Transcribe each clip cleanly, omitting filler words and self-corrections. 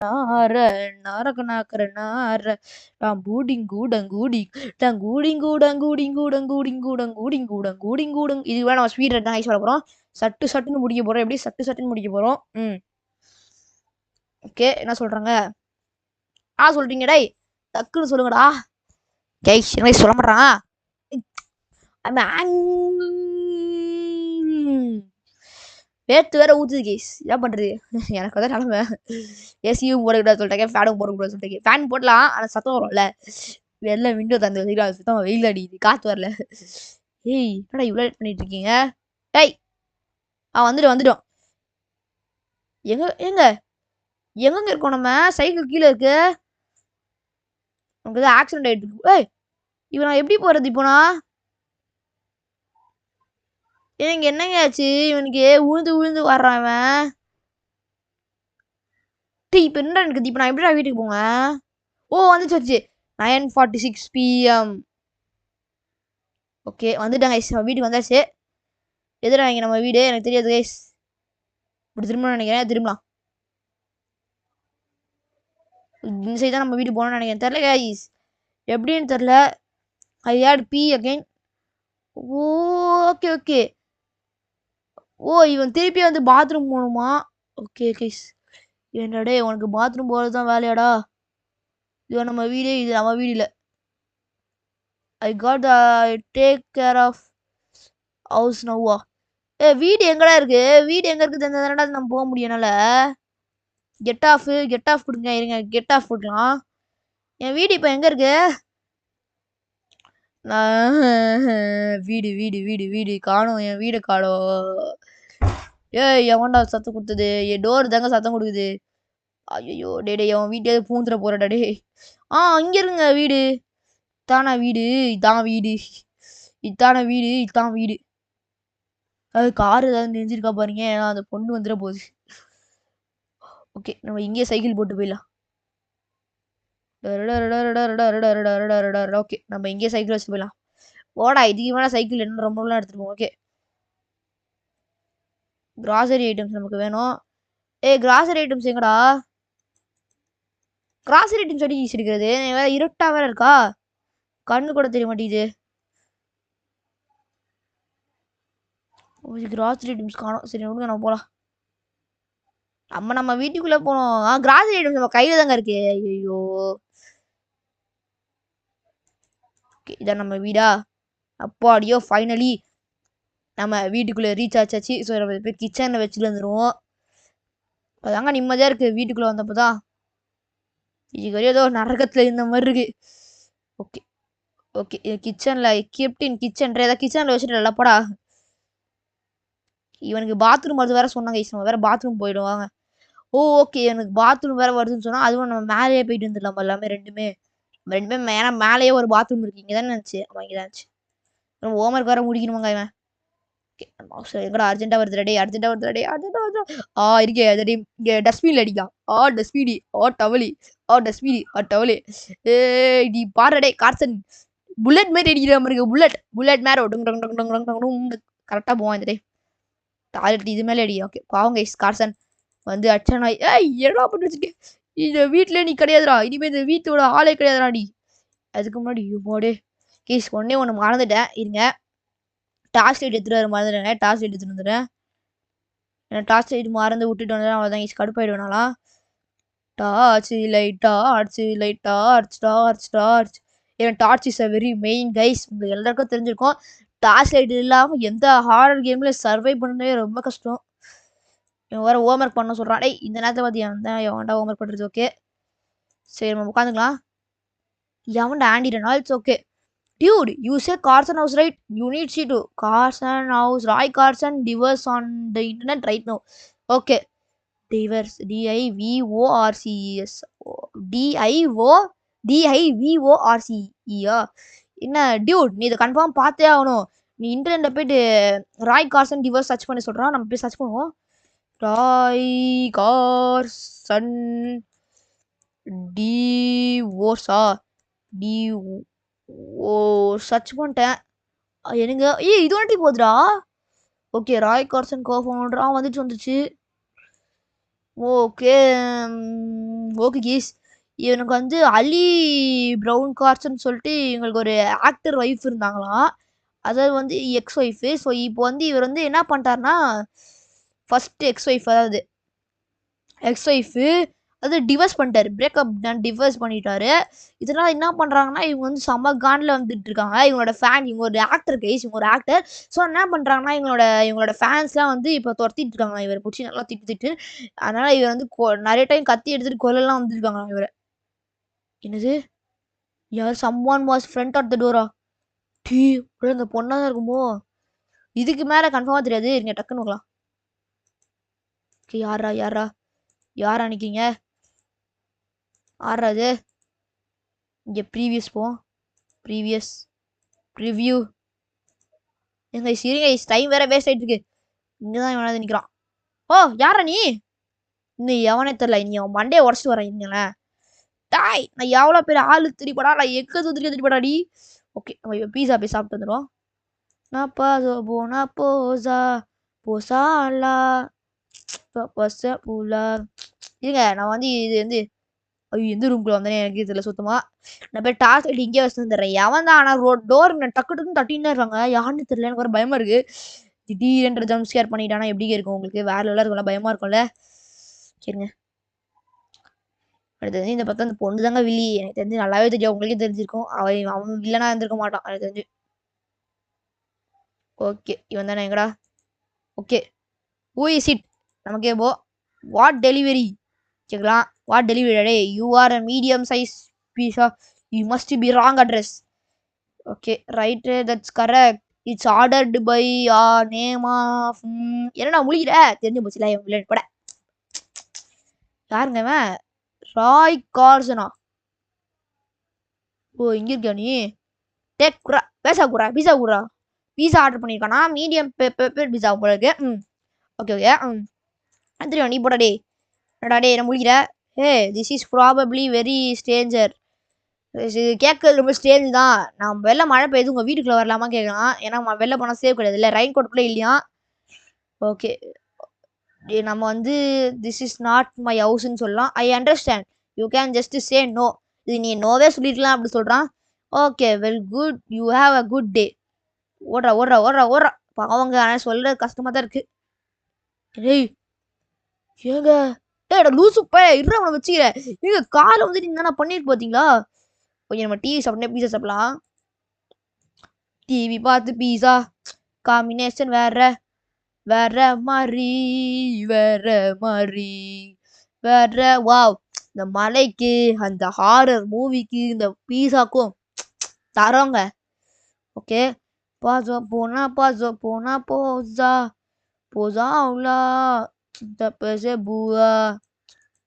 நார நாரக நாக்கர நார டாம்பூடிங் கூடங் கூடி டங்கூடிங் கூடங் கூடிங் கூடங் கூடிங் கூடங் கூடிங் கூடங் கூடிங் கூடங் இது வேணா நம்ம ஸ்பீட் ரன் ஐஸ் வர போறோம். சட்டு சட்டுன்னு முடிக்க போறோம். எப்படி சட்டு சட்டுன்னு முடிக்க போறோம். ஓகே என்ன சொல்றாங்க? சொல்றீங்க டேய் டக்குன்னு சொல்லுங்கடா. கைஸ் என்ன சொல்ல மாட்டான். வேர்த்து வேற ஊத்துது கேஸ். என்ன பண்றது? எனக்கு வந்து நிலமை ஏசியும் போடக்கூடாது சொல்லிட்டாங்க, ஃபேனும் போடக்கூடாது சொல்லிட்டாங்க. ஃபேன் போடலாம் ஆனால் சத்தம் வரும்ல. வெளில விண்டோ தந்து வச்சுக்கிட்டு சுத்தம் வெயில் அடிக்குது, காற்று வரல. ஏய் என்னடா இவ்வளோ லேட் பண்ணிட்டு இருக்கீங்க? ஏய் வந்துட்டோம். எங்க எங்க எங்க இருக்கோம் நம்ம? சைக்கிள் கீழே இருக்கு. நமக்கு தான் ஆக்சிடென்ட் ஆயிட்டு இருக்கு. ஏய் இவன் நான் எப்படி போறது இப்போனா? ஏங்க என்னங்க ஆச்சு இவனுக்கு? உழுந்து உழுந்து வர்றான் இவன். இப்போ என்ன இருக்குது? இப்போ நான் எப்படி வீட்டுக்கு போங்க? வந்துச்சு 9:46 PM. ஓகே வந்துட்டாங்க கைஸ், நம்ம வீட்டுக்கு வந்தாச்சு. எதிரா இங்கே நம்ம வீடு எனக்கு தெரியாது கைஸ். இப்படி திரும்ப நினைக்கிறேன், திரும்பலாம். இந்த சைடு தான் நம்ம வீடு போகணும்னு நினைக்கிறேன். தெரில கைஸ் எப்படின்னு தெரில. I hate pee again. Okay okay. இவன் திருப்பி வந்து பாத்ரூம் போகணுமா? Okay guys. என்னடே உனக்கு பாத்ரூம் போகிறது தான் வேலையாடா? இது நம்ம வீடு, இது நம்ம வீடு இல்லை. I got take care of house நவ்வா. வீடு எங்கடா இருக்கு? வீடு எங்க இருக்குது? அந்த தானடா நம்ம போக முடியும்னால. கெட் ஆஃப் கொடுங்க. இருங்க கெட் ஆஃப் கொடுக்கலாம். என் வீடு இப்போ எங்க இருக்கு? வீடு வீடு வீடு வீடு காணும். என் வீடு காணும். எவன்டா சத்தம் கொடுத்தது? என் டோர் தாங்க சத்தம் கொடுக்குது. ஐயோ டே அவன் வீட்டே பூந்துட போறடா டே. இங்க இருங்க வீடு. இதான வீடு, இதான் வீடு, இதான வீடு, இதான் வீடு. அது கார் ஏதாவது நெஞ்சிருக்கா பாருங்க, அந்த பொண்ணு வந்துட போகுது. ஓகே நம்ம இங்கே சைக்கிள் போட்டு போயிடலாம். ஓகே நம்ம இங்கே சைக்கிள் வச்சு போயிடலாம். இதுக்கு மேலே சைக்கிள் என்ன ரொம்பலாம் எடுத்துட்டு போவோம். ஓகே கிராசரி ஐட்டம்ஸ் நமக்கு வேணும். கிராசரி ஐட்டம்ஸ் எங்கடா? கிராசரி ஐட்டம்ஸ் அடி ஈஸி இருக்கிறது. வேற இருட்டா வேற இருக்கா, கண்ணு கூட தெரிய மாட்டேங்குது. கிராசரி ஐட்டம்ஸ் காணும். சரி விடுங்க நம்ம போகலாம். நம்ம வீட்டுக்குள்ளே போனோம். கிராசரி ஐட்டம்ஸ் நம்ம கையில் தாங்க இருக்கு. ஐயோ இதான் நம்ம வீடா? அப்பாடியோ ஃபைனலி நம்ம வீட்டுக்குள்ளே ரீச் ஆச்சாச்சு. ஸோ நம்ம போய் கிச்சனில் வச்சுட்டு வந்துடுவோம். அதாங்க நிம்மதியாக இருக்குது வீட்டுக்குள்ளே வந்தப்போ தான். இதுக்கு வரையும் ஏதோ நரகத்தில் இந்த மாதிரி இருக்கு. ஓகே ஓகே கிச்சனில் கிப்டின் கிச்சன் ஏதாவது கிச்சனில் வச்சுட்டு நல்லா போடா. இவனுக்கு பாத்ரூம் வருது வேற சொன்னாங்க. நம்ம வேற பாத்ரூம் போயிடுவாங்க. ஓகே எனக்கு பாத்ரூம் வேற வருதுன்னு சொன்னால் அதுவும் நம்ம மேலேயே போயிட்டு வந்துடலாம். எல்லாமே ரெண்டுமே ஏன்னா மேலேயே ஒரு பாத்ரூம் இருக்கு. இங்கே தானே நினச்சி அவன் இங்கே தான் இருந்துச்சு. ஹோம்ஒர்க் வேற முடிக்கணுமாங்க இவன். எங்கடா அர்ஜென்ட்டா வருது ரெடி, அர்ஜென்ட்டா வருது ரெடி, அர்ஜென்ட்டா வருது. இருக்கே ரெடி. இங்கே டஸ்ட்பின்ல அடிக்கலாம். டஸ்ட்பினி டவலி டஸ்ட்பினி டவலி. நீ பாரு டே கார்சன் புல்லட் மாதிரி அடிக்கிற மாதிரி இருக்கு. புல்லட் மேலே கரெக்டாக போவான் இந்த டே. டாய்லெட் இது மேலே அடி. ஓகே பாவங்க கார்சன் வந்து அச்சனா. என்னடா பண்ணி வச்சுட்டு இந்த வீட்டிலே நீ கிடையாதுடா. இனிமேல் இந்த வீட்டோட ஆளே கிடையாதுடா நீ. அதுக்கு முன்னாடி போடே கேஸ் ஒன்று மறந்துட்டேன். இருங்க டார்ச் லைட் எடுத்துகிட்டு வர மறந்துட்டேன். டார்ச் லைட் எடுத்துகிட்டு வந்துடுறேன். ஏன்னா டார்ச் லைட் மறந்து விட்டுட்டு வந்தேன் அவ்வளோதான் ஈஸ் கடுப்பாயிடுவேனாலாம். Torch light torch light torch torch torch. ஏன்னா torch is a very main guys. உங்களுக்கு எல்லாருக்கும் தெரிஞ்சிருக்கும். டார்ச் லைட் இல்லாமல் எந்த ஹாரர் கேமில் சர்வை பண்ணவே ரொம்ப கஷ்டம். இவன் வேறு ஹோம்ஒர்க் பண்ண சொல்கிறான். டேய் இந்த நேரத்தை பார்த்து எவன்டா ஹோம்ஒர்க் பண்ணுறது? ஓகே சரி நம்ம உட்காந்துக்கலாம். எவன்டா aunty Reynolds? Okay dude, you say Carson House, right? You need see to Carson House. Roy Carson divorce on the internet right now. Okay, divorce DIVORCES DIVORCE. என்ன டியூட் நீ இதை கன்ஃபார்ம் பார்த்தே ஆகணும். நீ இன்டர்நெட்டில் போயிட்டு ராய் கார்சன் டிவோர்ஸ் சர்ச் பண்ணி சொல்கிறான். நம்ம போய் சர்ச் பண்ணுவோம். ராய் கார்சன் டிவோர்ஸா சர்ச் பண்ணிட்டேன். எனக்கு இது வாட்டி போகுதுடா. ஓகே ராய் கார்சன் கோஃபவுண்டர் வந்துச்சு. ஓகே. Okay keys. இவனுக்கு வந்து அலி ப்ரவுன் கார்ஸ்ன்னு சொல்லிட்டு இவங்களுக்கு ஒரு ஆக்டர் ஒய்ஃப் இருந்தாங்களாம். அதாவது வந்து எக்ஸ் ஒய்ஃபு. ஸோ இப்போ வந்து இவர் வந்து என்ன பண்ணிட்டாருன்னா, ஃபர்ஸ்ட் எக்ஸ் ஒய்ஃப் அதாவது எக்ஸ் ஒய்ஃபு அது டிவோர்ஸ் பண்ணிட்டாரு. பிரேக்கப் டன் டிவோர்ஸ் பண்ணிட்டாரு. இதனால என்ன பண்றாங்கன்னா, இவங்க வந்து செம்ம காண்டுல வந்துட்டு இருக்காங்க. இவங்களோட ஃபேன் இவங்க ஒரு ஆக்டர் கைஸ். இவங்க ஒரு ஆக்டர். ஸோ என்ன பண்றாங்கன்னா, இவங்களோட ஃபேன்ஸ்லாம் வந்து இப்போ தொரத்திட்டு இருக்காங்க. இவர புடிச்சு நல்லா திட்டு திட்டு. அதனால இவர் வந்து நெறைய டைம் கத்தி எடுத்துட்டு கொல்லலாம் வந்துருக்காங்களாம் இவர. என்னது? யார் someone was front at the Dora? Tea ஒருவேள இந்த பொண்ணா தான் இருக்குமோ? இதுக்கு மேல கன்ஃபார்மா தெரியாது. இருங்க டக்குன்னு பார்க்கலாம். யார்ரா? யார்ரா? யாரா நிக்கீங்க? யார்ரா இது? இங்க ப்ரீவியஸ் போவோம். Previous review. எங்க இருங்க டைம் வேற வேஸ்ட் ஆயிட்டு இருக்கு. இங்கதான் இவன் வந்து நிக்கிறான். ஓ யாரா நீ? இன்னும் எவனே தெரியல. நீ அவன் மண்டையை உடச்சிட்டு வரேன் இருங்களேன். டாய் நான் எவ்வளோ பேர் ஆளு திரிப்படா நான் எங்க சுத்திரிக்க திரிப்படாடி. ஓகே நம்ம இப்போ பீஸா போய் சாப்பிட்டு வந்துடும். நான் பாசோ போனா போசா போசாலா பச பூலா. இருங்க நான் வந்து இது வந்து ஐயோ எந்த ரூம்குள்ள வந்தேனே எனக்கு தெரியல சுத்தமா. நான் போய் டார்ச் லைட் இங்கே வச்சு தந்துடுறேன். எவன் தான் ஆனால் டோர் டக்கு டக்குன்னு தட்டின்னு இருக்காங்க. யாருன்னு தெரியல எனக்கு ஒரு பயமா இருக்கு. திடீரென்று ஜம்ப் ஸ்கேர் பண்ணிட்டானா எப்படி இருக்கும் உங்களுக்கு? வேற லெவலில் இருக்கும்ல பயமா இருக்கும்ல. சரிங்க. அடுத்தது இந்த பக்கம் அந்த பொண்ணு தாங்க வில்லி. எனக்கு தெரிஞ்சு நல்லாவே தெரியும். உங்களுக்கே தெரிஞ்சிருக்கும். அவன் வில்லனா இருந்திருக்க மாட்டான் எனக்கு தெரிஞ்சு. ஓகே இவன் தானே எங்கடா? Okay who is it? நமக்கே போ. வாட் டெலிவரி கேட்கலாம். What delivery day you are a medium size pizza you must be wrong address. Okay right that's correct. It's ordered by name of என்னடா முழிக்கிற? தெரிஞ்சு போச்சுல என் வில்லன் பட. யாருங்க இவன்? ராய் கார்சனா? ஓ இங்க இருக்கியா நீ? டேக் குரா பேசா குரா பீஸா குரா. பீஸா ஆர்டர் பண்ணியிருக்கானா? மீடியம் பெப்பர் பீஸா போல இருக்கு. ஓகே ஓகே தெரியும் நீ போடா டே. என்னடா டே என்ன முழிக்கிற? ஹே this is probably very Stranger. இது கேட்கறது ரொம்ப ஸ்ட்ரேஞ்ச் தான். நான் வெளில மழை பெய்யுது உங்கள் வீட்டுக்குள்ளே வரலாமா கேட்கலாம். ஏன்னா வெளில போனால் சேவ் கிடையாது இல்லை ரெயின் கோட் கூட இல்லையா. ஓகே நம்ம வந்து திஸ் இஸ் நாட் மை ஹவுஸ்ன்னு சொல்லலாம். I understand you can just say no. இது நீ நோவே சொல்லிருக்கலாம் அப்படி சொல்கிறான். Okay well good you have a good day. ஓடுறா ஓடுறா ஓடுறா ஓடுறா. அவங்க ஆனால் சொல்கிறது கஷ்டமாக தான் இருக்குது. டேய் ஏங்க டேய் லூசு பைய இருற அவனை வச்சுக்கிறேன். ஏங்க காலை வந்து நீங்கள் என்ன பண்ணிட்டு பார்த்தீங்களா? ஓகே நம்ம டிவி சாப்பிட்டே பீஸா சாப்பிடலாம். டிவி பார்த்து பீஸா காம்பினேஷன் வேற வேற மாதிரி வேற மாதிரி வேற வாவ். இந்த மலைக்கு அந்த ஹாரர் மூவிக்கு இந்த பீஸாக்கும் தரோங்க. ஓகே பாசோ போனா போசா போசா உலா பூவா.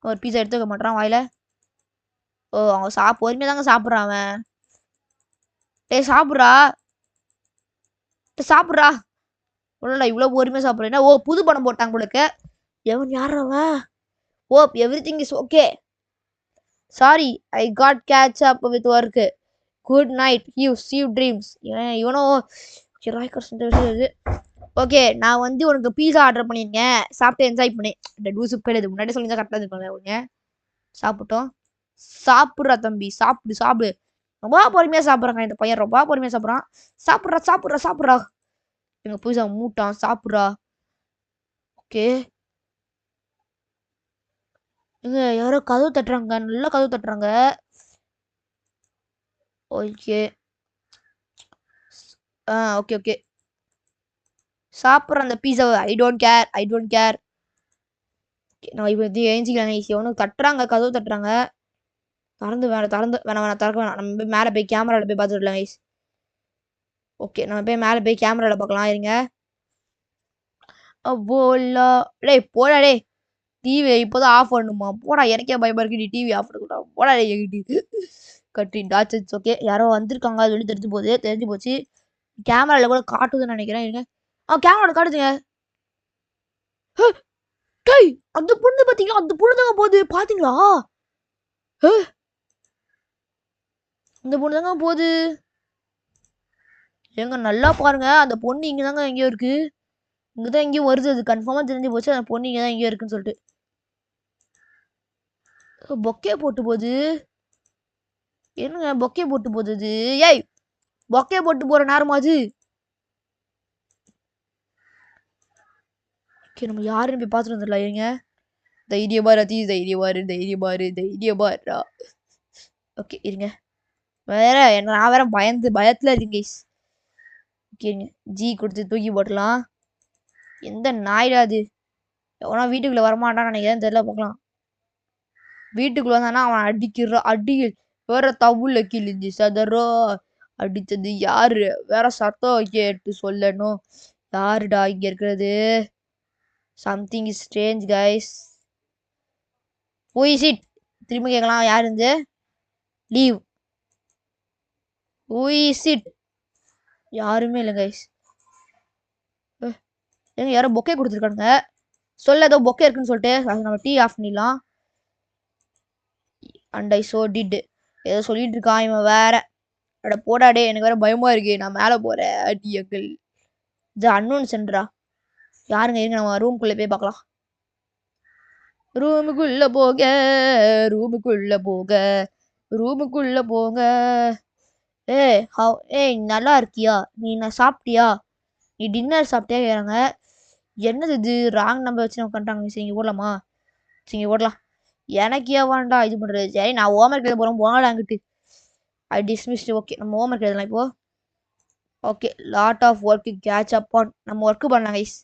ஒரு பீஸா எடுத்துக்க மாட்டான் வாயில. ஓ அவன் பொறுமையா தாங்க சாப்பிட்றான் அவன். டேய் சாப்பிட்றா சாப்பிட்றா. ஒன்றும் இவ்வளோ பொறுமையாக சாப்பிட்றேன்னா ஓ புது படம் போட்டாங்க உங்களுக்கு. எவன் யாரவன்? Oh everything is okay. Sorry I got catch up with work. Good night you sweet dreams. இவனும் ஓகே நான் வந்து உனக்கு பீஸா ஆர்டர் பண்ணியிருக்கேன். சாப்பிட்டு என்ஜாய் பண்ணேன். இந்த டூ சூப்பர் இது முன்னாடி சொல்லி தான் கரெக்டாக இருப்பாங்க உங்க. சாப்பிட்டோம். சாப்பிட்றா தம்பி சாப்பிடு சாப்பிடு. ரொம்ப பொறுமையாக சாப்பிட்றாங்க இந்த பையன். ரொம்ப பொறுமையாக சாப்பிட்றான். சாப்பிட்றா சாப்பிட்றா சாப்பிட்றா. எங்க பீஸா மூட்டான் சாப்பிட்றா. ஓகே ஏங்க யாரோ கதவு தட்டுறாங்க. நல்லா கதவு தட்டுறாங்க. ஓகே ஓகே ஓகே சாப்பிட்ற அந்த பீஸாவை I don't care I don't care. நான் இப்போ வந்து ஏஞ்சிக்கலாம் ஈஸி. ஒன்று தட்டுறாங்க கதவு தட்டுறாங்க. திறந்து வேணாம் திறக்க வேணாம். நம்ம போய் மேலே போய் கேமராவில் போய் பார்த்துடலாம் ஐஸ். ஓகே நம்ம போய் மேலே போய் கேமராவில் பார்க்கலாம் இருங்க. போலா டேய் போடா டே. டிவி இப்போதான் ஆஃப் பண்ணுமா? போடா எனக்கே பயமா இருக்கு. நீ டிவி ஆஃப் பண்ண போடா டே எங்கிட்டு கட்டி டாச்சு. ஓகே யாரோ வந்திருக்காங்க அது வந்து தெரிஞ்சு போச்சு. கேமராவில் கூட காட்டுதுன்னு நினைக்கிறேன் இருங்க. கேமராவில் காட்டுதுங்க. டேய் அந்த பொண்ணு பாத்தீங்களா? அந்த பொண்ணு தாங்க போகுது பாத்தீங்களா? அந்த பொண்ணு தாங்க போகுது. ஏங்க நல்லா பாருங்க அந்த பொண்ணு இங்க தாங்க எங்கேயோ இருக்கு. இங்கதான் எங்கேயும் வருது. அது கன்ஃபார்மா தெரிஞ்சு போச்சு அந்த பொண்ணு இங்க தான் எங்கேயோ இருக்குன்னு சொல்லிட்டு. பொக்கே போட்டு போகுது. என்னங்க பொக்கே போட்டு போகுது இது? ஏய் பொக்கே போட்டு போற நேரமா அது? ஓகே நம்ம யாருன்னு போய் பார்த்துட்டு வந்துடலாம் ஏங்க. தைரியமா ரதி, தைரியமாரு, தைரியமாரு, தைரியமாரா. ஓகே இருங்க. வேற என்ன நான் வேற பயத்துல இருக்கேன் கைஸ். ஓகேங்க ஜி கொடுத்து தூக்கி போட்டலாம். எந்த நாயிடா அது? எவனா வீட்டுக்குள்ள வரமாட்டான்னு நினைக்கிறேன், தெரியல பார்க்கலாம். வீட்டுக்குள்ள வந்தானா அவன் அடிக்கிறான். அடி வேற தவுல கிழிஞ்சு சதறோ. அடிச்சது யாரு? வேற சத்தம் கேட்டு சொல்லணும். யாருடா இங்க இருக்கிறது? Something is strange guys. Who is it? திரும்ப கேட்கலாம். யார் இருந்து? லீவ். Who is it? யாருமே இல்லை கைஸ். ஏங்க யாரோ பொக்கே கொடுத்துருக்கானுங்க. சொல்ல ஏதோ பொக்கே இருக்குன்னு சொல்லிட்டு அது நம்ம டீ ஆஃப் பண்ணிடலாம். And I so did. ஏதோ சொல்லிட்டு இருக்கான் இவன் வேற. அட போடாடே எனக்கு வேற பயமா இருக்கு. நான் மேலே போறேன். அடியங்கள் இது அன்னோன் சென்டரா? யாருங்க இருங்க நம்ம ரூம்குள்ளே போய் பார்க்கலாம். ரூமுக்குள்ள போக ரூமுக்குள்ள போக ரூமுக்குள்ள போக. ஏய் நல்லா இருக்கியா? நீ நான் சாப்பிட்டியா? நீ டின்னர் சாப்பிட்டியா கேட்குறாங்க. என்னது இது ராங் நம்பர் வச்சு நம்ம பண்ணிட்டாங்க. சரி ஓடலாமா? சரி ஓடலாம். எனக்கு ஏவாண்டா இது பண்ணுறது. சரி நான் ஹோம்ஒர்க் எழுத போகிறோம். போங்கடா அங்கிட்டு. I dismissed. ஓகே நம்ம ஹோம்ஒர்க் எழுதலாம் இப்போ. Okay lot of work catch up on. நம்ம ஒர்க்கு பண்ணலாம் கைஸ்.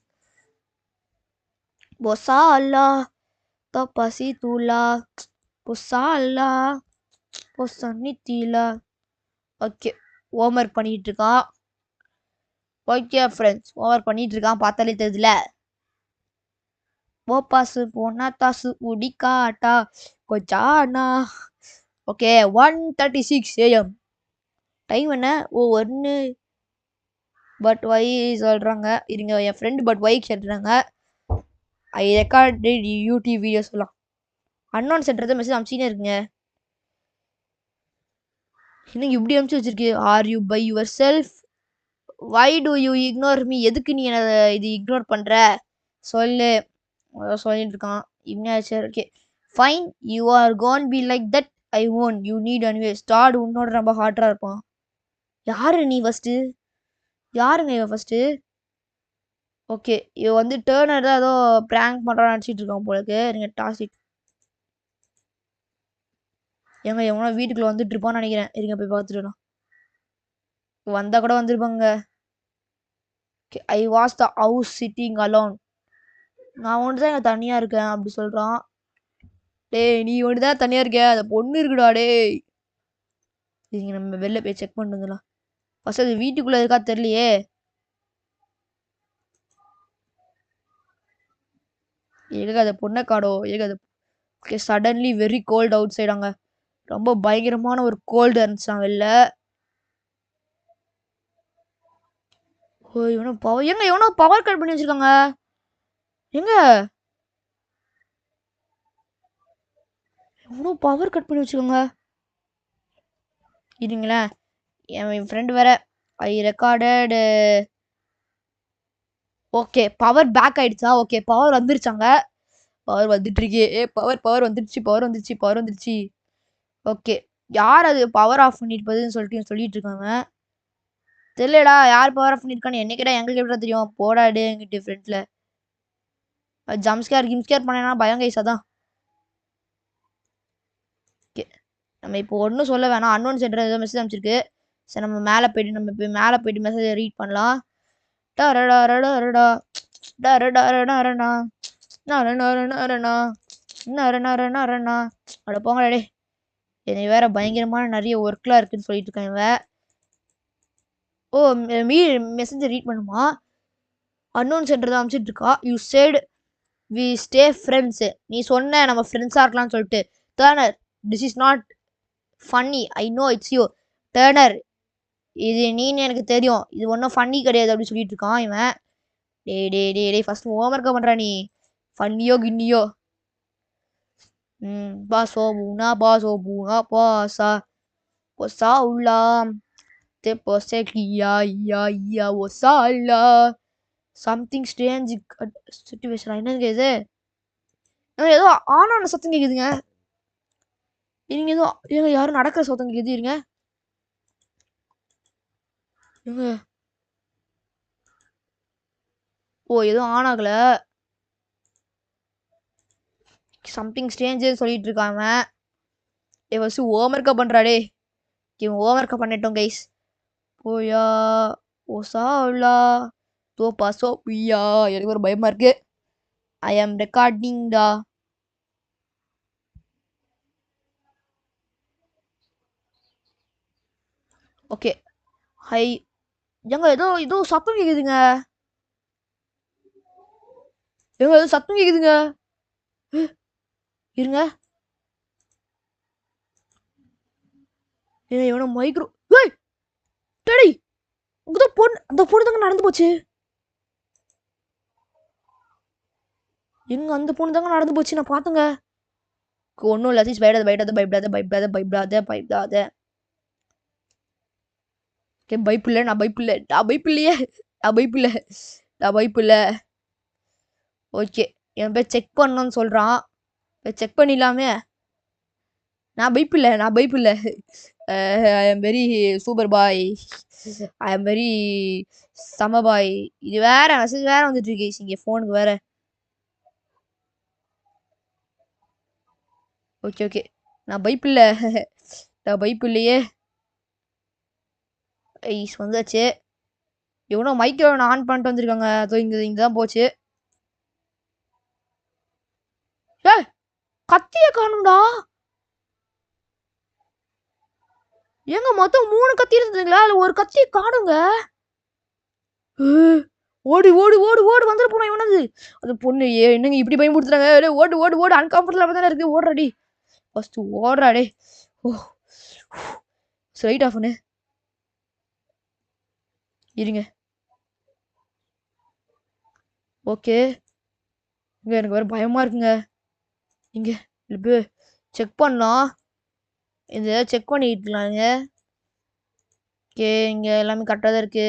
பொசா அல்லா தப்பாசி தூளா பொசா அல்லா பொசன்னி தீலா. ஓகே ஹோம்ஒர்க் பண்ணிட்டு இருக்கான். ஓகே ஃப்ரெண்ட்ஸ் ஹோம்ஒர்க் பண்ணிட்டு இருக்கான். பார்த்தாலே தெரியுதுல. போப்பாசு போனா தாசு உடிக்காட்டா கொச்சானா. Okay 1:36 AM. டைம் என்ன? ஓ 1. பட் ஒய் சொல்கிறாங்க. இருங்க என் ஃப்ரெண்டு பட் ஒய் கேட்டுறாங்க. ஐ ரெக்கார்ட் யூடியூப் வீடியோஸ் எல்லாம். அன்னோன் சென்டர் மெசேஜ் அனுப்பிச்சினே இருக்குங்க. இன்னும் இப்படி அனுப்பிச்சு வச்சிருக்கு. Are you by yourself? Why do you ignore me? எதுக்கு நீ என்ன இது இக்னோர் பண்ணுற சொல்லு. சொல்லிட்டு இருக்கான். Immature. Okay fine you are gonna be like that. I own you need அன்வே start. உன்னோட ரொம்ப ஹார்டராக இருப்பான். யாரு நீ ஃபஸ்ட்டு? யாருங்க இவன் ஃபஸ்ட்டு? ஓகே இவன் வந்து டேர்னர் தான் ஏதோ ப்ராங்க் பண்ணுறான்னு நினச்சிட்டு இருக்கான் போலக்கு. நீங்கள் டாசிக் ஏங்க எவனோ வீட்டுக்குள்ளே வந்துட்டு இருப்பான்னு நினைக்கிறேன். இருங்க போய் பார்த்துட்டோம். வந்தால் கூட வந்திருப்பாங்க. Okay I was the house sitting alone. நான் ஒன்று தான் இங்கே தனியாக இருக்கேன் அப்படி சொல்கிறான். டேய் நீ ஒன்று தான் தனியாக இருக்க. அந்த பொண்ணு இருக்குடா டேய். இங்கே நம்ம வெளில போய் செக் பண்ணிட்டு வந்துடலாம். ஃபஸ்ட் அது வீட்டுக்குள்ளே இருக்கா தெரியலையே. எங்க அதை பொண்ணை காடோ எங்க அது. Okay suddenly very cold out சைடாங்க. ரொம்ப பயங்கரமான ஒரு கோல்டு இருந்துச்சான் வெளில. ஓ இவனோ பவர் எங்க எவனோ பவர் கட் பண்ணி வச்சிருக்காங்க. எங்க எவனோ பவர் கட் பண்ணி வச்சுக்கோங்க. இருங்களேன் என் ஃப்ரெண்டு வேற. I recorded. Okay power back ஆயிடுச்சா? ஓகே பவர் வந்துருச்சாங்க. பவர் வந்துட்டு இருக்கே. பவர் வந்துருச்சு பவர் வந்துருச்சு பவர் வந்துருச்சு. ஓகே யார் அது பவர் ஆஃப் பண்ணிட்டு போகுதுன்னு சொல்லிட்டு இருக்காங்க. தெரியலடா யார் பவர் ஆஃப் பண்ணிருக்கான்னு. என்னைக்கிட்ட எங்களுக்கு எப்படி தெரியும்? போடாடு எங்கிட்ட ஃப்ரெண்ட்ல ஜம்ஸ்கேர் கிம்ஸ்கேர் பண்ணேன்னா பயம் கைஸ். அதான் ஓகே நம்ம இப்போ ஒன்றும் சொல்ல வேணாம். அன்னோன் சென்டர் ஏதோ மெசேஜ் அனுப்பிச்சிருக்கு. சரி நம்ம மேலே போயிட்டு மெசேஜை ரீட் பண்ணலாம். டரடா அட போங்கடே. எனக்கு வேற பயங்கரமான நிறைய ஒர்க்லாம் இருக்குன்னு சொல்லிட்டு இருக்கேன் இவன். ஓ மெசேஜை ரீட் பண்ணுமா? அன்னோன் சென்டர் தான் அனுப்பிச்சிட்டு இருக்கா. You said we stay friends. நீ சொன்ன நம்ம ஃப்ரெண்ட்ஸாக இருக்கலாம்னு சொல்லிட்டு. Turner this is not funny. I know it's you. Turner இது நீன்னு எனக்கு தெரியும். இது ஒன்றும் ஃபன்னி கிடையாது அப்படின்னு சொல்லிட்டு இருக்கான் இவன். டே ஃபர்ஸ்ட் ஹோம்ஒர்க்கை பண்ணுறா நீ. ஃபன்னியோ கின்னியோ. பாசோ பூனா பாசா பொசா உள்ளாம் te posekia ya osala something strange situation. என்னங்க இது? ஏதோ ஆனான சத்தம் கேக்குதுங்க. நீங்க ஏதோ ஏங்க யாரும் நடக்கிற சத்தம் கேக்குது இருங்க. ஏங்க ஓ ஏதோ ஆன் ஆகல. சம்திங் ஸ்ட்ரேஞ்சுன்னு சொல்லிட்டு இருக்காங்க. ஃபர்ஸ்ட் ஹோம்ஒர்க்கா பண்றாடே. இவன் ஹோம்ஒர்க்கா பண்ணட்டும் கைஸ். ஓயா ஓசாவ்லா தோ பாசோ பியா எனக்கு ஒரு பயமா இருக்கு. ஐ ஆம் ரெக்கார்டிங் டா. ஓகே ஹை ஏங்க ஏதோ ஏதோ சத்தம் கேக்குதுங்க. ஏங்க ஏதோ சத்தம் கேக்குதுங்க. இருங்க ஏன் எவனோ மைக்ரோ ஏய் டேடி உங்கதான் பொண்ணு அந்த பொண்ணு தாங்க நடந்து போச்சு. எங்க அந்த பொண்ணு தாங்க நடந்து போச்சு நான் பார்த்தேங்க. ஒன்றும் இல்லை சீஸ் பயப்படாத பயப்படாத பயப்படாத பயப்படாத பயப்படாத பயப்படாத. ஓகே பயப்பில்லை நான் பயப்பில்லை நான் பயப்பில்லையே நான் பயப்பில்லை நான் பயப்பில்லை. ஓகே என் பேர் செக் பண்ணணும்னு சொல்கிறான். செக் பண்ணிடலாமே. நான் பயப்பில்லை நான் பயப்பில்லை. I am very super boy. I am very சம பாய். இது வேற மெசேஜ் வேற வந்துட்டு இருக்கு இங்கே ஃபோனுக்கு வேற. ஓகே ஓகே நான் பயப்பில்லை நான் பயப்பில்லையே. ஐஸ் வந்தாச்சு. எவனோ மைக்கை ஆன் பண்ணிட்டு வந்திருக்காங்க. அதோ இங்கே தான் போச்சு. ஏ கத்திய காணும்டா. ஏங்க மொத்தம் 3 கத்தி இருந்ததுங்களா அதுல ஒரு கத்திய காணுங்க. ஓடி ஓடி ஓடி ஓடி வந்துட போனா இவனது. அது பொண்ணு என்னங்க இப்படி பயமுடுத்துறாங்க. ஓடு ஓடு ஓடு அன்கம்ஃபர்டபுளா தானே இருக்கு. ஓடுறாடி ஃபர்ஸ்ட் ஓடுறாடே. ஓ ஸ்ட்ரைட் ஆஃப் பண்ணு இருங்க. ஓகே இங்க எனக்கு வேற பயமா இருக்குங்க. இங்க செக் பண்ணலாம். இந்த செக் பண்ணிக்கலாங்க. ஓகே இங்க எல்லாமே கரெக்டாக தான் இருக்கு.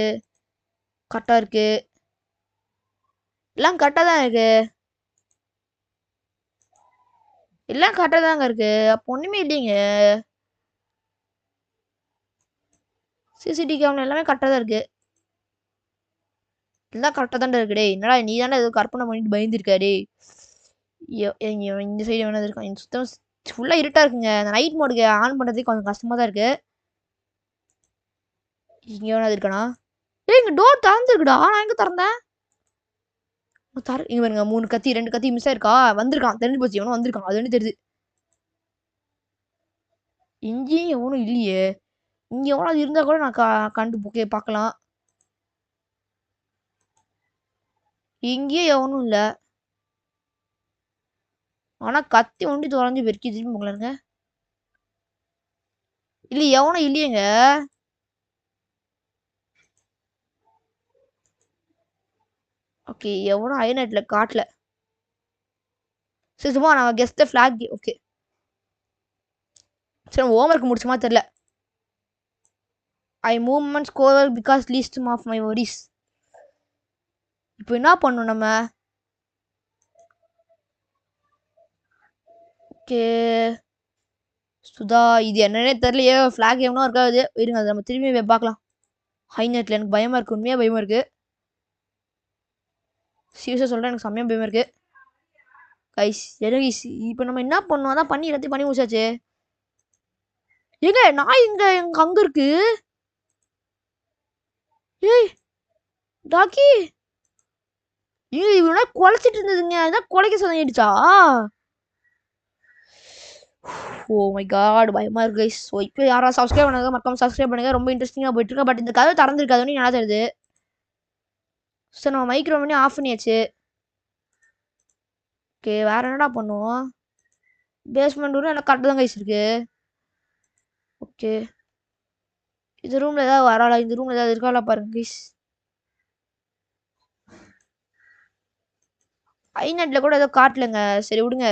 கரெக்டாக இருக்கு எல்லாம் கரெக்டாக தான் இருக்கு. எல்லாம் கரெக்டாக தாங்க இருக்கு. அப்போ ஒன்றுமே இல்லைங்க. சிசிடிவி கேமரா எல்லாமே கரெக்டாக தான் இருக்கு. எல்லாம் கரெக்டாக தான்டா இருக்குடே. என்னடா நீ தானே ஏதோ கற்பனை பண்ணிட்டு பயந்துருக்காடே. இந்த சைடு வேணாது இருக்கான். இந்த சுத்தம் ஃபுல்லாக இருட்டாக இருக்குங்க. அந்த நைட் மோடுக்கு ஆன் பண்ணுறதுக்கு கொஞ்சம் கஷ்டமாக தான் இருக்கு. இங்கே வேணாது இருக்கானா. ஏய் இங்கே டோர் திறந்துருக்குடா. நான் எங்கே திறந்தேன். இங்க பாருங்க 3 கத்தி 2 கத்தி மிஸ் ஆயிருக்கா. வந்திருக்கான் தெரிஞ்சு போச்சு. எவனும் வந்திருக்கான் அது ஒன்று தெரியுது. இங்கேயும் எவனும் இல்லையே. இங்கே எவனாவது இருந்தா கூட நான் கண்டு பார்க்கலாம். இங்கேயும் எவனும் இல்லை. ஆனா கத்தி ஒண்டி தொலைஞ்சு வெறுக்கி திரும்பி போங்களாங்க. இல்ல எவனும் இல்லையேங்க. ஓகே எவனும் ஐநெட்ல காட்டல. சரி சும்மா நான் கெஸ்ட் ஃபிளாக். ஓகே சரி ஹோம்ஒர்க் முடிச்சுமா தெரியல. I movement score because least of my worries. இப்போ என்ன பண்ணணும் நம்ம. ஓகே சுதா இது என்னன்னே தெரியலையே. ஃபிளாக் எவனோ இருக்காது. இருங்க அதை நம்ம திரும்பி பார்க்கலாம். ஹைநெட்ல எனக்கு பயமா இருக்கு. உண்மையா பயமா இருக்கு. சீரியஸா சொல்றேன் எனக்கு செம்மையா பயமா இருக்கு. கைஸ் எனக்கு இப்போ நம்ம என்ன பண்ணோம். அதான் பண்ணி எல்லாத்தையும் பண்ணி முடிச்சாச்சு. ஏங்க நான் இங்க அங்க இருக்கு. ஏய் டாக்கி இவனா குலைச்சிட்டு இருந்ததுங்க. அதான் குலைக்க சொன்னிடுச்சா. ஓ மை காட் பயமா இருக்கு கைஸ். ஸோ இப்போ யாராவது சப்ஸ்கிரைப் பண்ணுங்க. மறக்காம சப்ஸ்கிரைப் பண்ணுங்க. ரொம்ப இன்ட்ரெஸ்டிங்காக போயிட்டு இருக்கு. பட் இந்த கதை திறந்துருக்காதுன்னு நல்லா தெரியுது. ஸோ நம்ம மைக்ரோ பண்ணி ஆஃப் பண்ணியாச்சு. ஓகே வேற என்னடா பண்ணுவோம். பேஸ்மெண்ட் ரூம் எனக்கு கரெக்டாக தான் கைஸ் இருக்கு. ஓகே இந்த ரூம்ல ஏதாவது வராளா. இந்த ரூம்ல ஏதாவது இருக்காளா பாருங்க கைஸ். ஐநெட்ல கூட ஏதோ காட்டலங்க. சரி விடுங்க.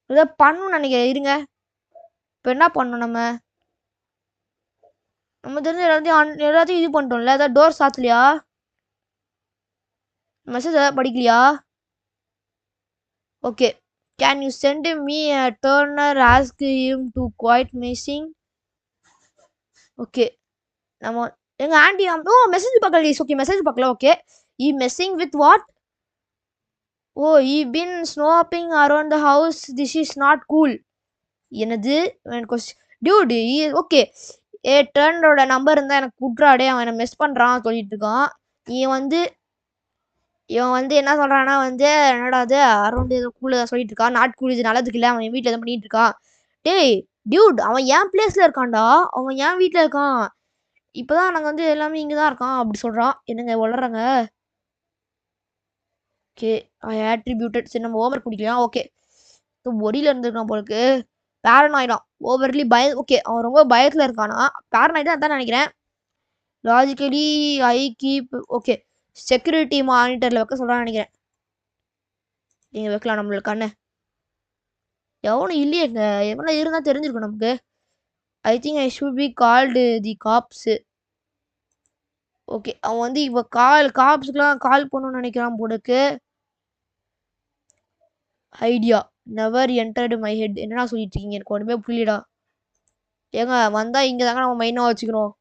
ஏதோ பண்ணணும்னு நினைக்கிறேன். இருங்க இப்போ என்ன பண்ணணும் நம்ம. நம்ம தெரிஞ்ச எல்லாத்தையும் இது பண்ணிட்டோம்ல. ஏதாவது டோர் சாத்தலையா. மெசேஜ் ஏதாவது படிக்கலையா. Okay can you send me a turner ask him to quite missing. Okay நம்ம எங்க ஆண்டி ஓ மெசேஜ் பார்க்கல கைஸ். ஓகே மெசேஜ் பார்க்கல. Okay he messing with what? Oh he been snooping around the house. This is not cool. என்னது dude okay டர்னரோட நம்பர் இருந்தா எனக்கு குட்ராடே அவன் என்ன மெஸ் பண்றான் சொல்லிட்டு இருக்கான். இவன் வந்து என்ன சொல்றான்னா வந்து என்னடா அது அரௌண்ட் ஏதோ கூல சொல்லிட்டு இருக்கான். நாட் கூல் இது நல்லதுக்கு இல்லை. அவன் வீட்டில் எதுவும் பண்ணிட்டு இருக்கான். டேய் டியூட் அவன் என் பிளேஸ்ல இருக்கான்டா. அவன் என் வீட்டில் இருக்கான். இப்போதான் நாங்கள் வந்து எல்லாமே இங்கே தான் இருக்கான் அப்படி சொல்கிறான். என்னங்க வளர்றாங்க. Okay I attributed. சரி நம்ம ஹோம்ஒர்க் முடிக்கலாம். ஓகே ஒடியில் இருந்திருக்கான் போலுக்கு. பேரனாய்டான் ஓவர்லி ஓகே அவன் ரொம்ப பயத்தில் இருக்கானா. பேரனாய்டான் தான் நினைக்கிறேன். Logically I keep okay security மானிட்டரில் வைக்க சொல்கிறான்னு நினைக்கிறேன். நீங்கள் வைக்கலாம் நம்மளுக்கு கண்ணு. எவனும் இல்லையேங்க. எவனா இருந்தால் தெரிஞ்சிருக்கும் நமக்கு. I think I should be called the cops. Okay அவன் வந்து இப்போ காப்ஸுக்கெலாம் கால் பண்ணணும்னு நினைக்கிறான் போலுக்கு. Idea never entered my head. என்னடா சொல்லிட்டு இருக்கீங்க எனக்கு ஒன்றுமே புரியலடா. ஏங்க வந்தால் இங்கே தாங்க நம்ம மைனாக வச்சுக்கணும்.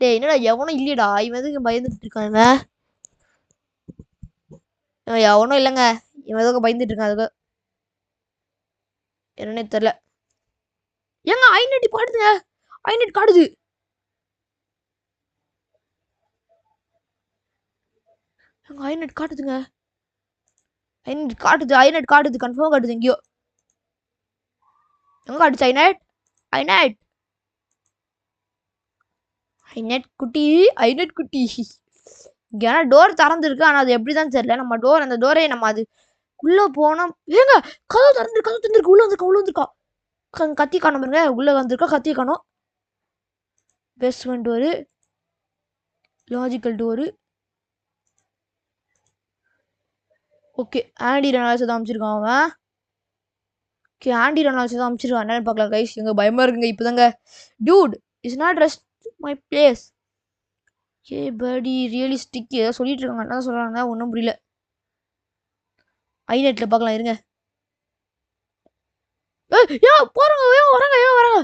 டே என்னடா எவனும் இல்லையடா. இவன் எதுக்கு பயந்துட்டு இருக்கான். இவன் எவனும் இல்லைங்க. இவன் எதுக்கு பயந்துட்டு இருக்கான். அதுக்கு என்னன்னே தெரில. ஏங்க ஐநெட் பாடுதுங்க. ஐநெட் காடுது. எங்க ஐநெட் காட்டுதுங்க. ஐநெட் காட்டுது கன்ஃபார்ம் காட்டுது. எங்கேயோ எங்க காட்டுச்சு ஐநெட். ஐநெட் குட்டி. இங்கே டோர் திறந்துருக்கு. ஆனால் அது எப்படிதான் தெரியல. நம்ம டோர் அந்த டோரே நம்ம அதுக்குள்ளே போனோம். ஏங்க கதவு திறந்துருக்கு. உள்ள வந்திருக்கா. கத்தி காணும் பாருங்க. உள்ள வந்திருக்கா. கத்தி காணும். Basement door. Logical door. Okay aunty Reynolds தான் அமைச்சிருக்கான் அவன். ஓகே ஆண்டி ரெனால்ஸ் தான் அமைச்சிருக்கான். என்னன்னு பார்க்கலாம் கைஸ். எங்க பயமா இருக்குங்க இப்போதாங்க. Dude is not rest my place. Okay படி ரியலிஸ்டிக் ஏதோ சொல்லிட்டு இருக்காங்க. என்ன சொல்றாங்க ஒன்றும் புரியல. ஐநெட்டில் பார்க்கலாம் இருங்க. போறாங்க வராங்க.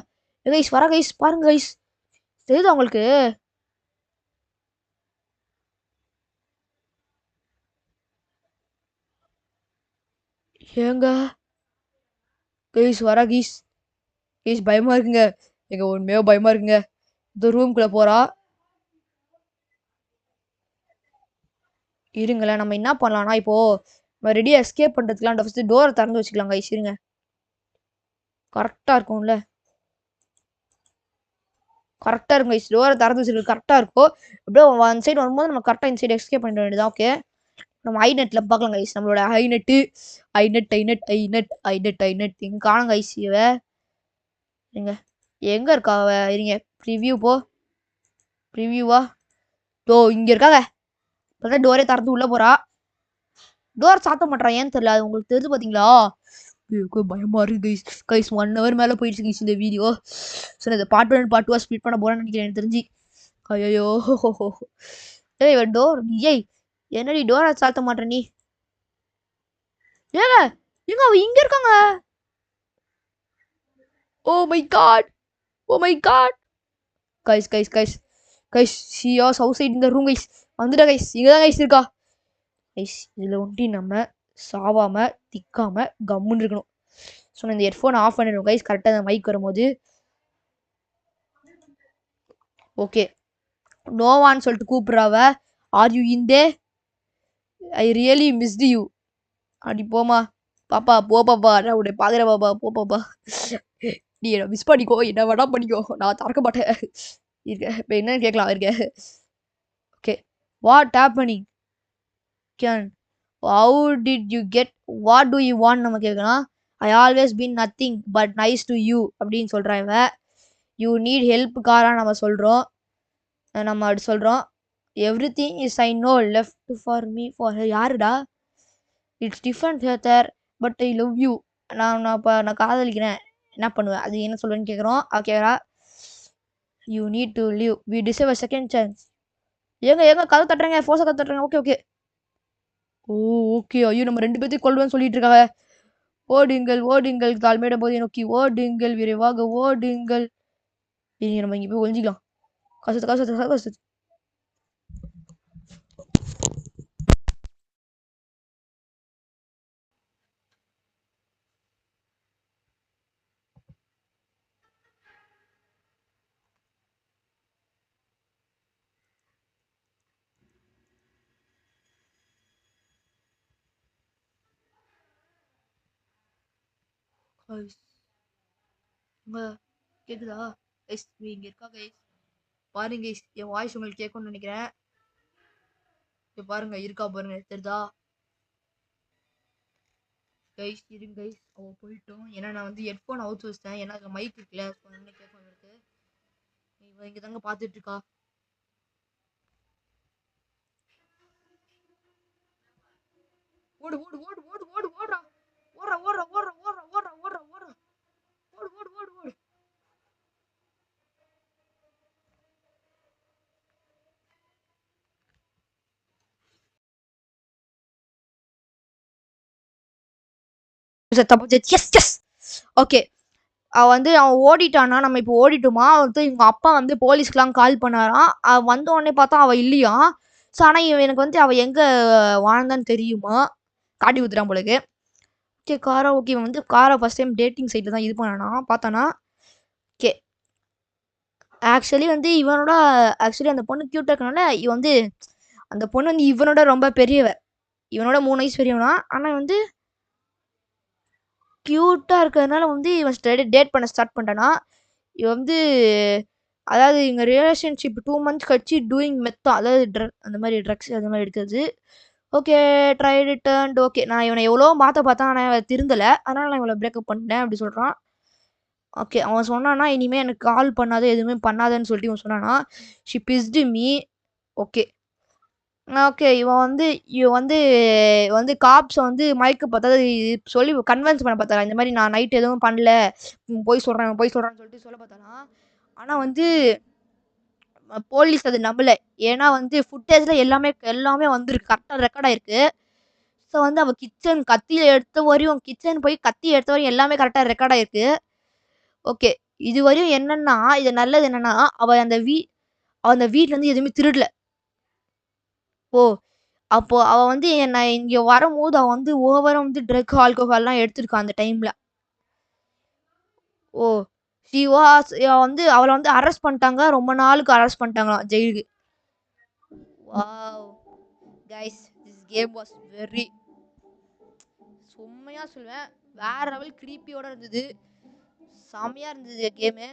கைஸ் வர கைஸ் பாருங்க கைஸ். தெரியுதா உங்களுக்கு? ஏங்க கைஸ் வர கைஸ். பயமா இருக்குங்க. எங்க உண்மையோ பயமா இருக்குங்க. இந்த ரூம்குள்ள போறா. இருங்களேன் நம்ம என்ன பண்ணலாம்னா இப்போ ரெடியா எஸ்கேப் பண்றதுக்குலாம் ஃபர்ஸ்ட் டோரை திறந்து வச்சுக்கலாம் கைஸ். இருங்க கரெக்டா இருக்கும்ல. கரெக்டா இருக்கும் கைஸ். டோரை திறந்து வச்சுருக்கு கரெக்டா இருக்கும். அப்படியே ஒன் சைடு வரும்போது நம்ம கரெக்டா இந்த சைடு எஸ்கேப் பண்ணிட வேண்டியதான். ஓகே நம்ம ஐநெட்ல பார்க்கலாம் கைஸ். நம்மளோட ஐநெட் எங்க காணும் கைஸ். எங்க இருக்கா இருங்க. ப்ரிவியூ போ. ப்ரிவியூவா டோ இங்க இருக்காங்க. இப்பதான் டோரே திறந்து உள்ள போறா. டோர் சாத்த மாட்டான் ஏன்னு தெரியல. அது உங்களுக்கு தெரிஞ்சு பாத்தீங்களா? பயமா இருக்கு கைஸ் 1 hour மேல போயிடுச்சு கைஸ் இந்த வீடியோ. சரி இந்த பார்ட் 1 பார்ட் 2 ஸ்ப்ளிட் பண்ண போறேன்னு நினைக்கிறேன் எனக்கு தெரிஞ்சு. ஐயோ ஏய் டோர் என்னடி டோரை சாத்த மாட்டேன் நீ. ஏங்க அவ இங்க இருக்காங்க. Oh my God guys she was outside in the room guys. வந்துட்டா கைஸ். இங்கதான் கைஸ் இருக்கா கைஸ். இதுல ஒண்டி நம்ம சாவாம திக்காம கம்முன்னு இருக்கணும். ஸோ நான் இந்த ஹெட்ஃபோன் ஆஃப் பண்ணிடுவோம் கைஸ் கரெக்டாக அந்த மைக் வரும்போது. ஓகே நோவான்னு சொல்லிட்டு கூப்பிட்றாவ. Are you in there? I really missed you. அப்படி போமா பாப்பா பாப்பா நான் உடைய பார்க்குற பாப்பா நீ என்ன மிஸ் பண்ணிக்கோ. என்ன வேணா பண்ணிக்கோ. நான் திறக்க மாட்டேன். இருக்கேன் இப்போ என்னன்னு கேட்கலாம் இருக்கேன். Okay what happening can how did you get what to you want நம்ம கேட்கலாம். I always been nothing but nice to you அப்படின்னு சொல்கிறான் இவன். யூ நீட் ஹெல்ப்புக்காரா நம்ம சொல்கிறோம். நம்ம அப்படி சொல்கிறோம். Everything is I no left for me for யாருடா. It's different heather but I love you. நான் காதலிக்கிறேன் என்ன பண்ணுவேன் அது என்ன சொல்லுவேன்னு கேட்குறோம். ஓகேரா you need to live we deserve a second chance. ஏங்க கதை தட்டுறேங்க ஃபோர்ஸை கதை தட்டுறேங்க. ஓகே ஓ! ஓகே. ஐயோ! நம்ம 2 பேத்தையும் கொல்லுவேன்னு சொல்லிட்டு இருக்காங்க. ஓடுங்கள், ஓடுங்கள் தாழ்மையிட போதை நோக்கி ஓடுங்கள், விரைவாக ஓடுங்கள். இருங்க நம்ம இங்க போய் ஒளிஞ்சுக்கலாம். கசத்து, கசத்து, கசத்து. கைஸ், உங்க கேக்குதா? கைஸ் இங்க இருக்கா கைஸ்? பாருங்க கைஸ், என் வாய்ஸ் உங்களுக்கு கேட்கும்னு நினைக்கிறேன். இங்க பாருங்க இருக்கா பாருங்க தெரியுதா? கைஸ் இருங்க கைஸ். அவ போயிட்டோம். ஏன்னா நான் வந்து ஹெட்ஃபோன் அவுத்து வச்சிட்டேன். ஏன்னா அதுல மைக் இருக்குல்ல. சொன்ன கேட்கும் இருக்கு. இவ இங்க தாங்க பாத்துட்டு இருக்கா. ஓடு ஓடு ஓடு ஓடு ஓடு ஓடுறா. ஓடுறா ஓடுறா ஓடுறா ஓடுறா ஓடுறா ஓடுறா ஓடுறா. ஓடு ஓடு ஓடு ஓடு. Yes yes. ஓகே. அவன் ஓடிட்டானா நம்ம இப்போ ஓடிட்டோமா வந்து இவங்க அப்பா வந்து போலீஸ்க்குலாம் கால் பண்ணாராம். வந்த உடனே பார்த்தா அவ இல்லையா. ஸோ ஆனால் இவன் எனக்கு வந்து அவ எங்க வாழ்ந்தான்னு தெரியுமா. காட்டி குத்துறான் போலக்கு. ஓகே காரா ஓகே இவன் வந்து காரை ஃபர்ஸ்ட் டைம் டேட்டிங் சைட்டில் தான் இது பண்ணானா பார்த்தானா. ஓகே ஆக்சுவலி வந்து இவனோட ஆக்சுவலி அந்த பொண்ணு க்யூட்டாக இருக்கனால இவன் வந்து அந்த பொண்ணு வந்து இவனோட ரொம்ப பெரியவ. இவனோட 3 வயசு பெரியவனா. ஆனால் வந்து க்யூட்டாக இருக்கிறதுனால வந்து இவன் டேட் பண்ண ஸ்டார்ட் பண்ணிட்டானா. இவன் வந்து அதாவது எங்க ரிலேஷன்ஷிப் 2 மந்த்ஸ் கழிச்சு டூயிங் மெத்தா அதாவது அந்த மாதிரி ட்ரக்ஸ் அந்த மாதிரி எடுக்கிறது. ஓகே ட்ரை ரிட்டர்ன் ஓகே நான் இவனை எவ்வளோ மாற்ற பார்த்தேன் ஆனால் திருந்தலை அதனால் நான் இவளை பிரேக்கப் பண்ணிட்டேன் அப்படி சொல்கிறான். ஓகே அவன் சொன்னானா இனிமேல் எனக்கு கால் பண்ணாத எதுவுமே பண்ணாதன்னு சொல்லிட்டு இவன் சொன்னானா. She pissed me. Okay okay இவன் வந்து காப்ஸை வந்து மயக்க பார்த்தா சொல்லி கன்வின்ஸ் பண்ண பார்த்தாரா இந்த மாதிரி நான் நைட் எதுவும் பண்ணல போய் சொல்கிறேன்னு சொல்லிட்டு சொல்ல பார்த்தானா. ஆனால் வந்து போலீஸ் அது நம்பல. ஏன்னா வந்து ஃபுட்டேஜ்ல எல்லாமே எல்லாமே வந்துருக்கு கரெக்டாக ரெக்கார்ட் ஆயிருக்கு. ஸோ வந்து அவள் கிச்சன் போய் கத்தி எடுத்த வரையும் எல்லாமே கரெக்டாக ரெக்கார்ட் ஆயிருக்கு. ஓகே இது வரையும் என்னன்னா இது நல்லது என்னன்னா அவள் அந்த வீட்டில் வந்து எதுவுமே திருடல. ஓ அப்போ அவள் வந்து என்னை இங்கே வரும்போது அவள் வந்து ஓவராக வந்து ட்ரக் ஆல்கோஹால்லாம் எடுத்திருக்கான் அந்த டைமில். ஓ வந்து அவளை வந்து அரெஸ்ட் பண்ணிட்டாங்க. ரொம்ப நாளுக்கு அரெஸ்ட் பண்ணிட்டாங்களாம் ஜெயிலுக்கு. Wow guys this game was very செம்மையாக சொல்லுவேன். வேற லெவல் கிரீப்பியோட இருந்தது. செம்மையாக இருந்தது கேமு.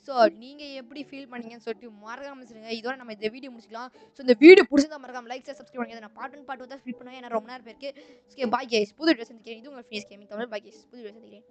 ஸோ நீங்கள் எப்படி ஃபீல் பண்ணீங்கன்னு சொல்லிட்டு மறக்காம சொல்லுங்க. இதோட நம்ம இந்த வீடியோ முடிச்சிக்கலாம். ஸோ இந்த வீடியோ பிடிச்சிருந்தா மறக்காம லைக் சப்ஸ்கிரைப் பண்ணுங்க. நான் பாட்டு தான் ஃபீல் பண்ணுவேன். ஏன்னா ரொம்ப நேரம் பேருக்கு பாய் கேஸ் புது வீடியோ சந்திக்கிறேன். இது உங்கள் ஃபீஸ் கேமிங் தமிழ் பாய் கேஸ் புது வீடியோ சந்திக்கிறேன்.